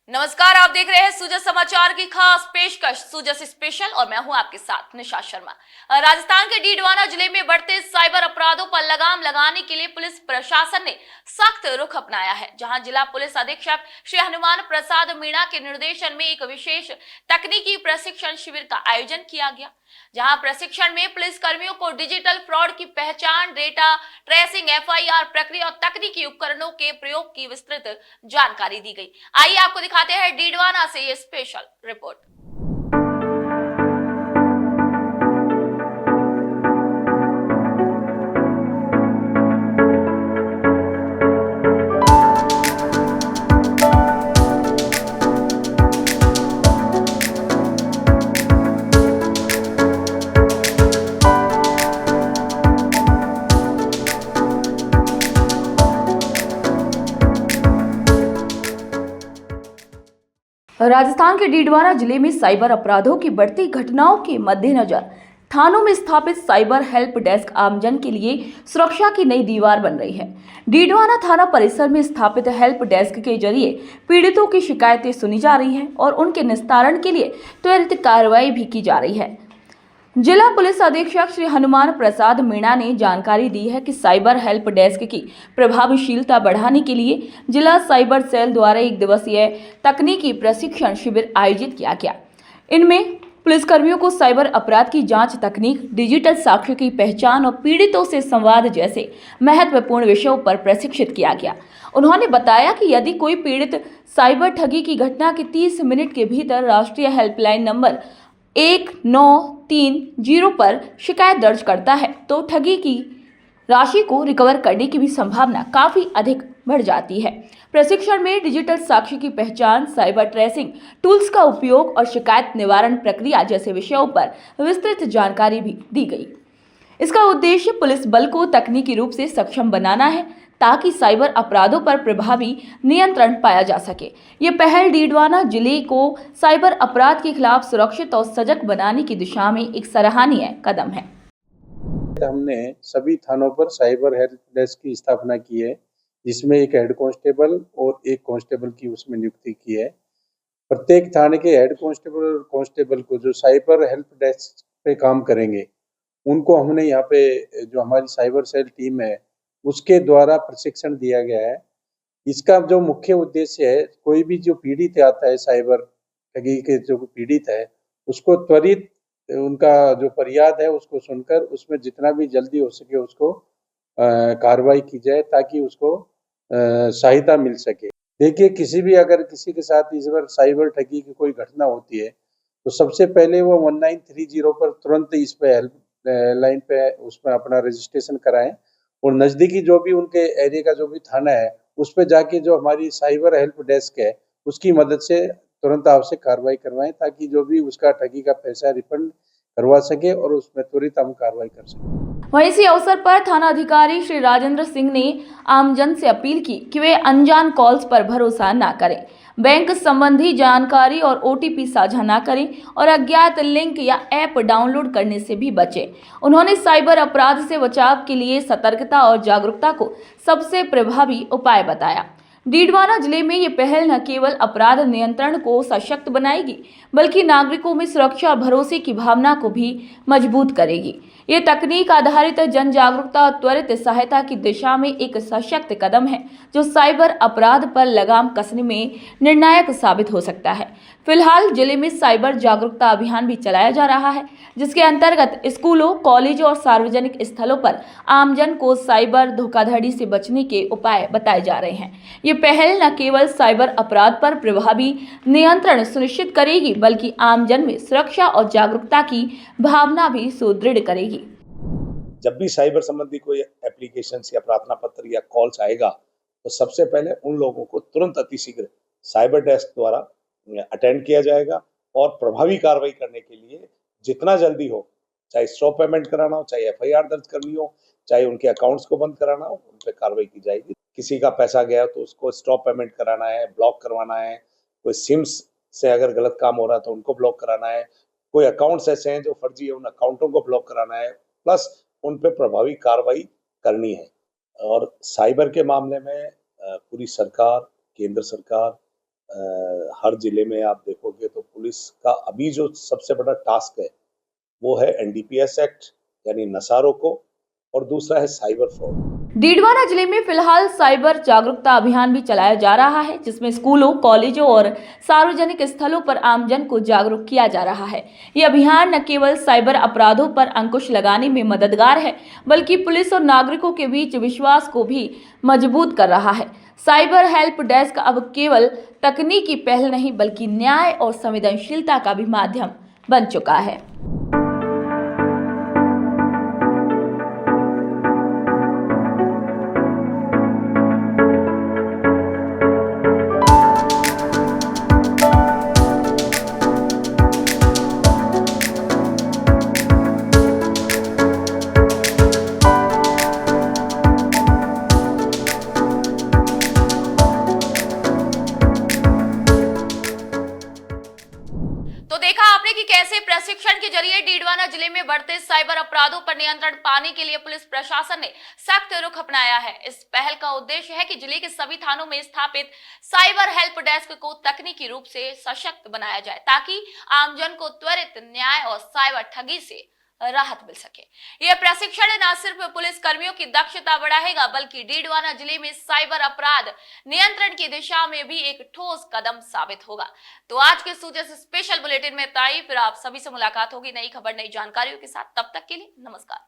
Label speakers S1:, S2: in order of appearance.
S1: नमस्कार, आप देख रहे हैं सुजस समाचार की खास पेशकश सुजस स्पेशल और मैं हूं आपके साथ निशा शर्मा। राजस्थान के डीडवाना जिले में बढ़ते साइबर अपराधों पर लगाम लगाने के लिए पुलिस प्रशासन ने सख्त रुख अपनाया है, जहां जिला पुलिस अधीक्षक श्री हनुमान प्रसाद मीणा के निर्देशन में एक विशेष तकनीकी प्रशिक्षण शिविर का आयोजन किया गया, जहां प्रशिक्षण में पुलिस कर्मियों को डिजिटल फ्रॉड की पहचान, डेटा ट्रेसिंग, एफआईआर प्रक्रिया और तकनीकी उपकरणों के प्रयोग की विस्तृत जानकारी दी गई। आइए आपको दिखाते हैं डीडवाना से ये स्पेशल रिपोर्ट। राजस्थान के डीडवाना जिले में साइबर अपराधों की बढ़ती घटनाओं के मद्देनजर थानों में स्थापित साइबर हेल्प डेस्क आमजन के लिए सुरक्षा की नई दीवार बन रही है। डीडवाना थाना परिसर में स्थापित हेल्प डेस्क के जरिए पीड़ितों की शिकायतें सुनी जा रही हैं और उनके निस्तारण के लिए त्वरित कार्रवाई भी की जा रही है। जिला पुलिस अधीक्षक श्री हनुमान प्रसाद मीणा ने जानकारी दी है कि साइबर हेल्प डेस्क की प्रभावशीलता बढ़ाने के लिए जिला साइबर सेल द्वारा एक दिवसीय तकनीकी प्रशिक्षण शिविर आयोजित किया गया। इनमें पुलिसकर्मियों को साइबर अपराध की जांच तकनीक, डिजिटल साक्ष्य की पहचान और पीड़ितों से संवाद जैसे महत्वपूर्ण विषयों पर प्रशिक्षित किया गया। उन्होंने बताया कि यदि कोई पीड़ित साइबर ठगी की घटना के 30 मिनट के भीतर राष्ट्रीय हेल्पलाइन नंबर 1930 पर शिकायत दर्ज करता है तो ठगी की राशि को रिकवर करने की भी संभावना काफी अधिक बढ़ जाती है। प्रशिक्षण में डिजिटल साक्ष्य की पहचान, साइबर ट्रेसिंग टूल्स का उपयोग और शिकायत निवारण प्रक्रिया जैसे विषयों पर विस्तृत जानकारी भी दी गई। इसका उद्देश्य पुलिस बल को तकनीकी रूप से सक्षम बनाना है ताकि साइबर अपराधों पर प्रभावी नियंत्रण पाया जा सके। ये पहल डीडवाना जिले को साइबर अपराध के खिलाफ सुरक्षित और सजग बनाने की दिशा में एक सराहनीय कदम है।
S2: हमने सभी थानों पर साइबर हेल्प डेस्क की स्थापना की है, जिसमें एक हेड कांस्टेबल और एक कांस्टेबल की उसमें नियुक्ति की है। प्रत्येक थाने के हेड कांस्टेबल और कांस्टेबल को जो साइबर हेल्प डेस्क पे काम करेंगे, उनको हमने यहाँ पे जो हमारी साइबर सेल टीम है उसके द्वारा प्रशिक्षण दिया गया है। इसका जो मुख्य उद्देश्य है, कोई भी जो पीड़ित आता है साइबर ठगी के जो पीड़ित है, उसको त्वरित उनका जो फरियाद है उसको सुनकर उसमें जितना भी जल्दी हो सके उसको कार्रवाई की जाए ताकि उसको सहायता मिल सके। देखिए, अगर किसी के साथ इस बार साइबर ठगी की कोई घटना होती है तो सबसे पहले वो 1930 पर तुरंत इस पे हेल्प लाइन पे उसमें अपना रजिस्ट्रेशन कराएं और नज़दीकी जो भी उनके एरिया का जो भी थाना है उस पे जाके जो हमारी साइबर हेल्प डेस्क है उसकी मदद से तुरंत आवश्यक कार्रवाई करवाएं ताकि जो भी उसका ठगी का पैसा रिफंड करवा सके और उसमें त्वरित हम कार्रवाई कर सकें।
S1: वहीं इसी अवसर पर थाना अधिकारी श्री राजेंद्र सिंह ने आमजन से अपील की कि वे अनजान कॉल्स पर भरोसा न करें, बैंक संबंधी जानकारी और ओटीपी साझा न करें और अज्ञात लिंक या ऐप डाउनलोड करने से भी बचें। उन्होंने साइबर अपराध से बचाव के लिए सतर्कता और जागरूकता को सबसे प्रभावी उपाय बताया। डीडवाना जिले में ये पहल न केवल अपराध नियंत्रण को सशक्त बनाएगी बल्कि नागरिकों में सुरक्षा और भरोसे की भावना को भी मजबूत करेगी। ये तकनीक आधारित जन जागरूकता और त्वरित सहायता की दिशा में एक सशक्त कदम है जो साइबर अपराध पर लगाम कसने में निर्णायक साबित हो सकता है। फिलहाल जिले में साइबर जागरूकता अभियान भी चलाया जा रहा है, जिसके अंतर्गत स्कूलों, कॉलेजों और सार्वजनिक स्थलों पर आमजन को साइबर धोखाधड़ी से बचने के उपाय बताए जा रहे हैं। ये पहल न केवल साइबर अपराध पर प्रभावी नियंत्रण सुनिश्चित करेगी बल्कि आमजन में सुरक्षा और जागरूकता की भावना भी सुदृढ़ करेगी।
S3: जब भी साइबर संबंधी कोई एप्लीकेशन या प्रार्थना पत्र या कॉल्स आएगा तो सबसे पहले उन लोगों को तुरंत अतिशीघ्र साइबर डेस्क द्वारा अटेंड किया जाएगा और प्रभावी कार्रवाई करने के लिए जितना जल्दी हो, चाहे स्टॉप पेमेंट कराना हो, चाहे एफआईआर दर्ज करनी हो, चाहे उनके अकाउंट्स को बंद कराना हो, उन पर कार्रवाई की जाएगी। किसी का पैसा गया तो उसको स्टॉप पेमेंट कराना है, ब्लॉक करवाना है, कोई सिम्स से अगर गलत काम हो रहा है तो उनको ब्लॉक कराना है, कोई अकाउंट्स ऐसे हैं जो फर्जी है उन अकाउंटों को ब्लॉक कराना है, प्लस उन पे प्रभावी कार्रवाई करनी है। और साइबर के मामले में पूरी सरकार, केंद्र सरकार हर जिले में आप देखोगे तो पुलिस का अभी जो सबसे बड़ा टास्क है वो है एनडीपीएस एक्ट यानी नशा रोको, और दूसरा है साइबर फ्रॉड।
S1: डीडवाना जिले में फिलहाल साइबर जागरूकता अभियान भी चलाया जा रहा है, जिसमें स्कूलों, कॉलेजों और सार्वजनिक स्थलों पर आमजन को जागरूक किया जा रहा है। ये अभियान न केवल साइबर अपराधों पर अंकुश लगाने में मददगार है, बल्कि पुलिस और नागरिकों के बीच विश्वास को भी मजबूत कर रहा है। साइबर हेल्प डेस्क अब केवल तकनीकी पहल नहीं, बल्कि न्याय और संवेदनशीलता का भी माध्यम बन चुका है। तो देखा आपने कि कैसे प्रशिक्षण के जरिए डीडवाना जिले में बढ़ते साइबर अपराधों पर नियंत्रण पाने के लिए पुलिस प्रशासन ने सख्त रुख अपनाया है। इस पहल का उद्देश्य है कि जिले के सभी थानों में स्थापित साइबर हेल्प डेस्क को तकनीकी रूप से सशक्त बनाया जाए, ताकि आमजन को त्वरित न्याय और साइबर ठगी से राहत मिल सके। यह प्रशिक्षण न सिर्फ पुलिस कर्मियों की दक्षता बढ़ाएगा, बल्कि डीडवाना जिले में साइबर अपराध नियंत्रण की दिशा में भी एक ठोस कदम साबित होगा। तो आज के सूचे से स्पेशल बुलेटिन में इतना ही। फिर आप सभी से मुलाकात होगी नई खबर, नई जानकारियों के साथ। तब तक के लिए नमस्कार।